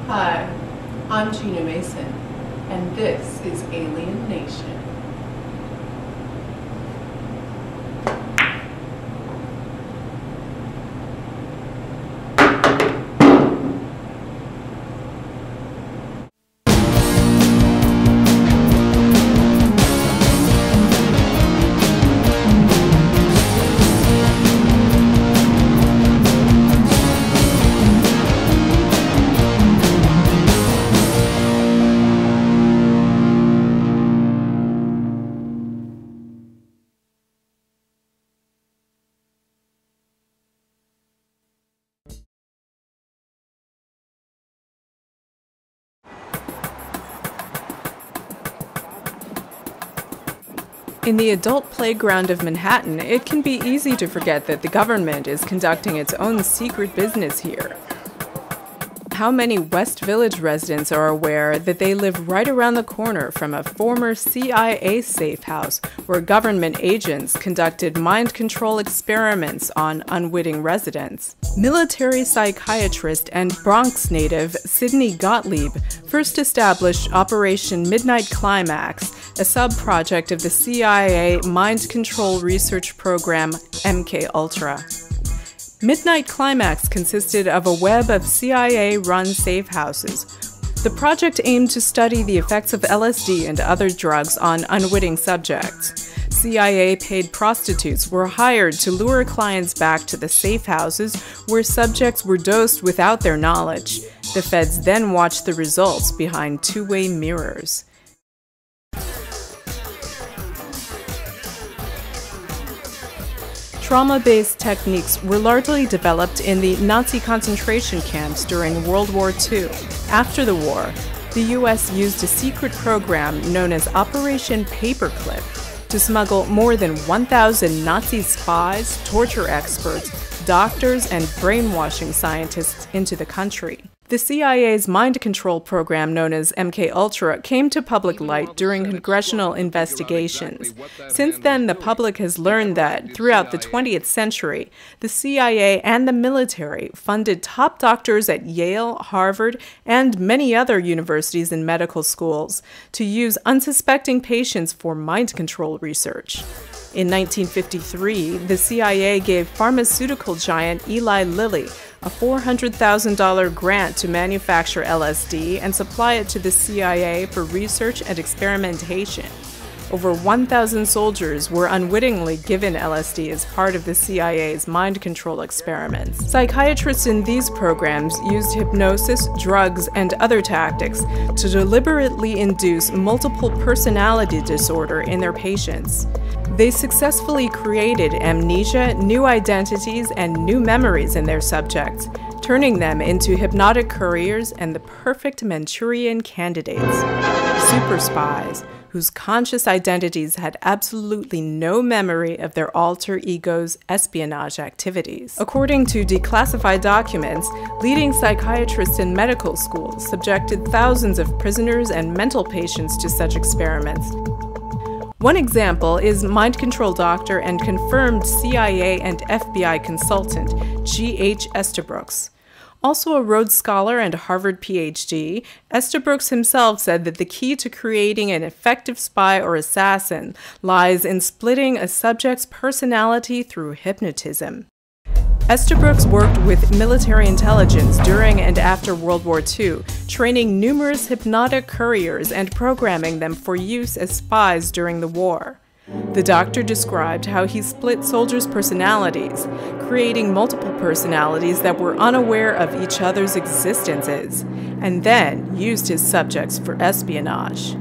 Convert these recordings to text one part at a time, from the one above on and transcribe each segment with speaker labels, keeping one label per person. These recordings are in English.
Speaker 1: Hi, I'm Gena Mason, and this is Alien Nation.
Speaker 2: In the adult playground of Manhattan, it can be easy to forget that the government is conducting its own secret business here. How many West Village residents are aware that they live right around the corner from a former CIA safe house where government agents conducted mind control experiments on unwitting residents? Military psychiatrist and Bronx native Sidney Gottlieb first established Operation Midnight Climax, a sub-project of the CIA mind control research program MKUltra. Midnight Climax consisted of a web of CIA-run safe houses. The project aimed to study the effects of LSD and other drugs on unwitting subjects. CIA-paid prostitutes were hired to lure clients back to the safe houses where subjects were dosed without their knowledge. The feds then watched the results behind two-way mirrors. Trauma-based techniques were largely developed in the Nazi concentration camps during World War II. After the war, the U.S. used a secret program known as Operation Paperclip to smuggle more than 1,000 Nazi spies, torture experts, doctors, and brainwashing scientists into the country. The CIA's mind control program, known as MKUltra, came to public light during congressional investigations. Since then, the public has learned that, throughout the 20th century, the CIA and the military funded top doctors at Yale, Harvard, and many other universities and medical schools to use unsuspecting patients for mind control research. In 1953, the CIA gave pharmaceutical giant Eli Lilly a $400,000 grant to manufacture LSD and supply it to the CIA for research and experimentation. Over 1,000 soldiers were unwittingly given LSD as part of the CIA's mind control experiments. Psychiatrists in these programs used hypnosis, drugs, and other tactics to deliberately induce multiple personality disorder in their patients. They successfully created amnesia, new identities, and new memories in their subjects, turning them into hypnotic couriers and the perfect Manchurian candidates. Super spies, whose conscious identities had absolutely no memory of their alter ego's espionage activities. According to declassified documents, leading psychiatrists in medical schools subjected thousands of prisoners and mental patients to such experiments. One example is mind control doctor and confirmed CIA and FBI consultant G.H. Estabrooks. Also a Rhodes Scholar and Harvard PhD, Estabrooks himself said that the key to creating an effective spy or assassin lies in splitting a subject's personality through hypnotism. Estabrooks worked with military intelligence during and after World War II, training numerous hypnotic couriers and programming them for use as spies during the war. The doctor described how he split soldiers' personalities, creating multiple personalities that were unaware of each other's existences, and then used his subjects for espionage.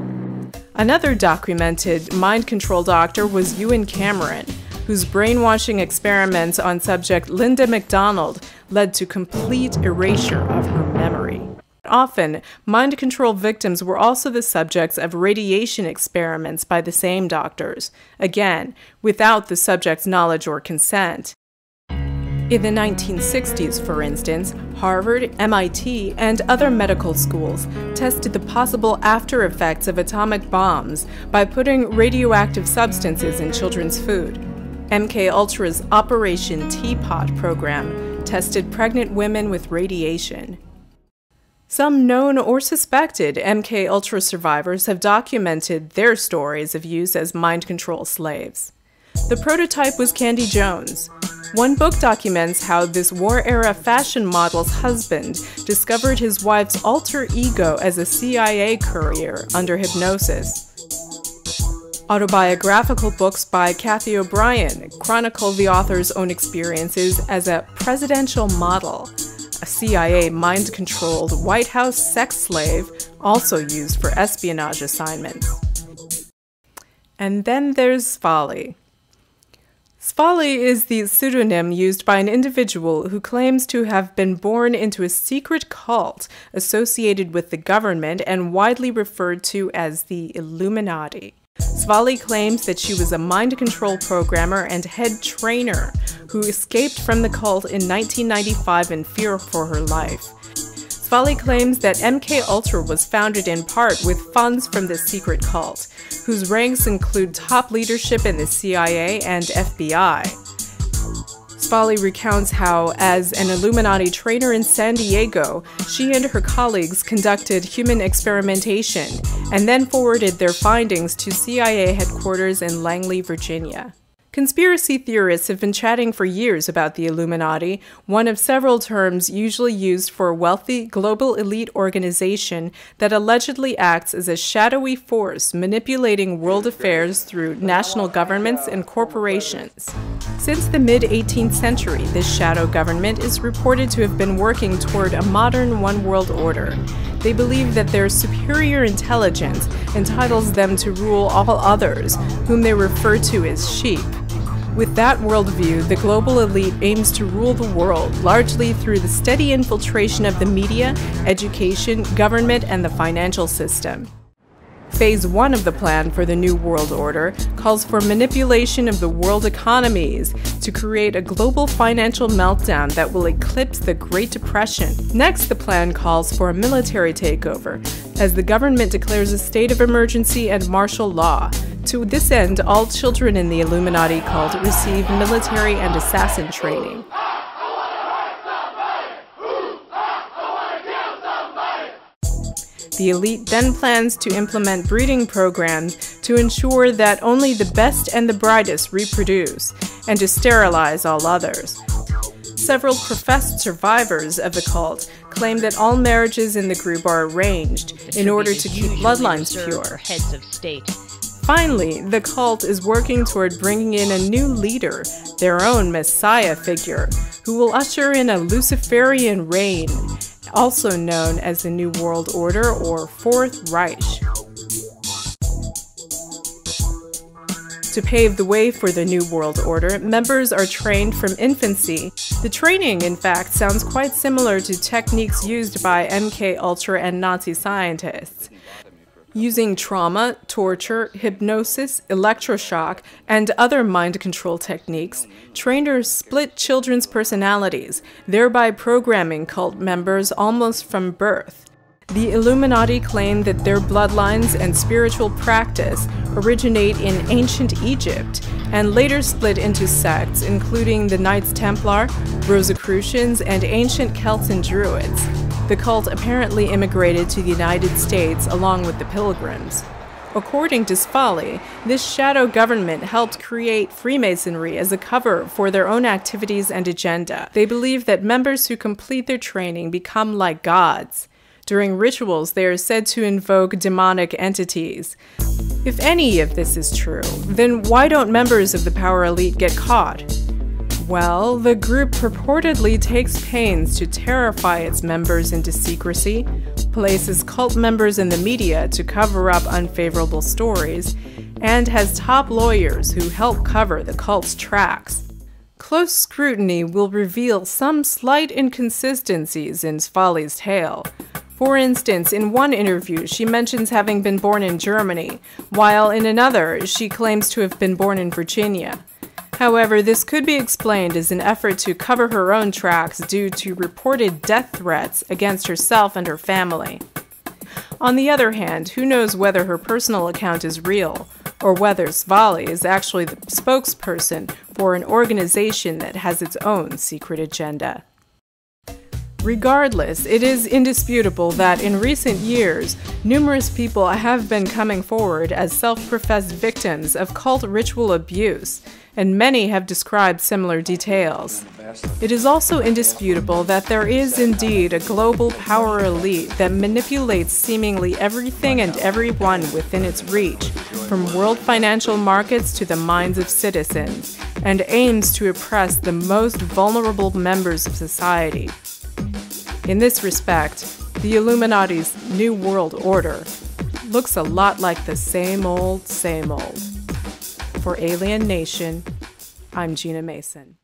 Speaker 2: Another documented mind control doctor was Ewan Cameron, whose brainwashing experiments on subject Linda McDonald led to complete erasure of her memory. Often, mind control victims were also the subjects of radiation experiments by the same doctors, again, without the subject's knowledge or consent. In the 1960s, for instance, Harvard, MIT, and other medical schools tested the possible after effects of atomic bombs by putting radioactive substances in children's food. MKUltra's Operation Teapot program tested pregnant women with radiation. Some known or suspected MKUltra survivors have documented their stories of use as mind control slaves. The prototype was Candy Jones. One book documents how this war-era fashion model's husband discovered his wife's alter ego as a CIA courier under hypnosis. Autobiographical books by Kathy O'Brien chronicle the author's own experiences as a presidential model, a CIA mind-controlled White House sex slave also used for espionage assignments. And then there's Svali. Svali is the pseudonym used by an individual who claims to have been born into a secret cult associated with the government and widely referred to as the Illuminati. Svali claims that she was a mind control programmer and head trainer who escaped from the cult in 1995 in fear for her life. Svali claims that MKUltra was founded in part with funds from this secret cult, whose ranks include top leadership in the CIA and FBI. Svali recounts how, as an Illuminati trainer in San Diego, she and her colleagues conducted human experimentation and then forwarded their findings to CIA headquarters in Langley, Virginia. Conspiracy theorists have been chatting for years about the Illuminati, one of several terms usually used for a wealthy, global elite organization that allegedly acts as a shadowy force manipulating world affairs through national governments and corporations. Since the mid-18th century, this shadow government is reported to have been working toward a modern one-world order. They believe that their superior intelligence entitles them to rule all others, whom they refer to as sheep. With that worldview, the global elite aims to rule the world, largely through the steady infiltration of the media, education, government, and the financial system. Phase 1 of the plan for the New World Order calls for manipulation of the world economies to create a global financial meltdown that will eclipse the Great Depression. Next, the plan calls for a military takeover, as the government declares a state of emergency and martial law. To this end, all children in the Illuminati cult receive military and assassin training. The elite then plans to implement breeding programs to ensure that only the best and the brightest reproduce, and to sterilize all others. Several professed survivors of the cult claim that all marriages in the group are arranged in order to keep bloodlines pure.
Speaker 3: Heads of state.
Speaker 2: Finally, the cult is working toward bringing in a new leader, their own messiah figure, who will usher in a Luciferian reign, also known as the New World Order or Fourth Reich. To pave the way for the New World Order, members are trained from infancy. The training, in fact, sounds quite similar to techniques used by MKUltra and Nazi scientists. Using trauma, torture, hypnosis, electroshock, and other mind control techniques, trainers split children's personalities, thereby programming cult members almost from birth. The Illuminati claim that their bloodlines and spiritual practice originate in ancient Egypt and later split into sects including the Knights Templar, Rosicrucians, and ancient Celts and Druids. The cult apparently immigrated to the United States along with the Pilgrims. According to Svali, this shadow government helped create Freemasonry as a cover for their own activities and agenda. They believe that members who complete their training become like gods. During rituals, they are said to invoke demonic entities. If any of this is true, then why don't members of the power elite get caught? Well, the group purportedly takes pains to terrify its members into secrecy, places cult members in the media to cover up unfavorable stories, and has top lawyers who help cover the cult's tracks. Close scrutiny will reveal some slight inconsistencies in Svali's tale. For instance, in one interview, she mentions having been born in Germany, while in another, she claims to have been born in Virginia. However, this could be explained as an effort to cover her own tracks due to reported death threats against herself and her family. On the other hand, who knows whether her personal account is real, or whether Svali is actually the spokesperson for an organization that has its own secret agenda. Regardless, it is indisputable that in recent years, numerous people have been coming forward as self-professed victims of cult ritual abuse, and many have described similar details. It is also indisputable that there is indeed a global power elite that manipulates seemingly everything and everyone within its reach, from world financial markets to the minds of citizens, and aims to oppress the most vulnerable members of society. In this respect, the Illuminati's New World Order looks a lot like the same old, same old. For Alien Nation, I'm Gena Mason.